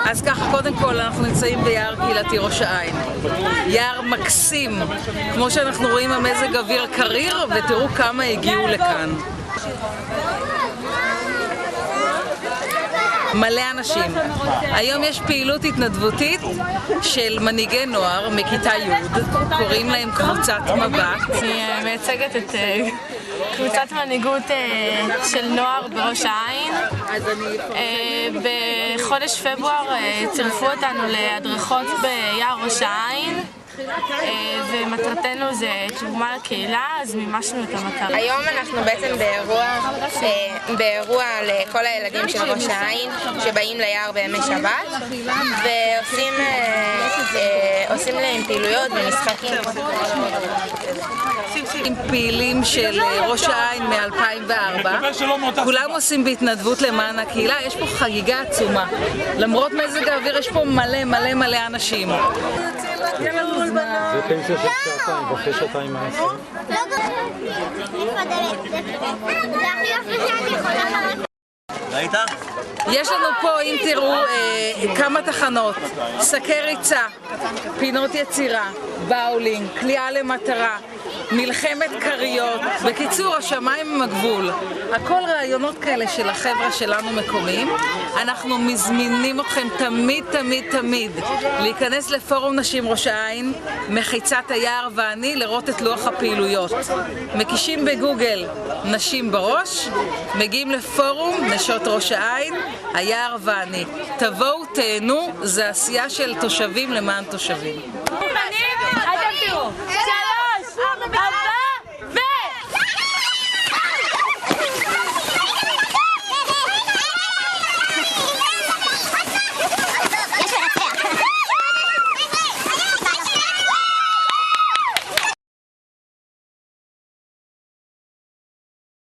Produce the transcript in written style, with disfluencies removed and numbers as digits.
אז ככה, קודם כל אנחנו נמצאים ביער קהילתי ראש העין. יער מקסים, כמו שאנחנו רואים המזג אוויר קריר, ותראו כמה הגיעו לכאן. מלא אנשים. היום יש פעילות התנדבותית של מנהיגי נוער מכיתה י', קוראים להם קבוצת מבט. אני מייצגת את קבוצת מנהיגות של נוער בראש העין. בחודש פברואר צירפו אותנו להדרכות ביער ראש העין, ומטרתנו זה תרומה לקהילה, אז מימשנו את המטרה. היום אנחנו בעצם באירוע לכל הילדים של ראש העין שבאים ליער בימי שבת, ועושים להם פעילויות ומשחקים. עם פעילים של ראש העין מ-2004, כולם עושים בהתנדבות למען הקהילה. יש פה חגיגה עצומה, למרות מזג האוויר יש פה מלא מלא מלא אנשים. זה פנסיה של שעתיים, ואחרי שעתיים מה עושים? ראית? יש לנו פה, אם תראו, כמה תחנות: שקי ריצה, פינות יצירה, באולינג, קליעה למטרה, מלחמת קריות. בקיצור, השמיים עם הגבול. הכל רעיונות כאלה של החבר'ה שלנו מקומיים. אנחנו מזמינים אתכם תמיד תמיד תמיד להיכנס לפורום נשים ראש העין, מחיצת היער ואני, לראות את לוח הפעילויות. מקישים בגוגל נשים בראש, מגיעים לפורום נשות ראש העין, היער ואני. תבואו, תהנו, זה עשייה של תושבים למען תושבים. אתם תראו.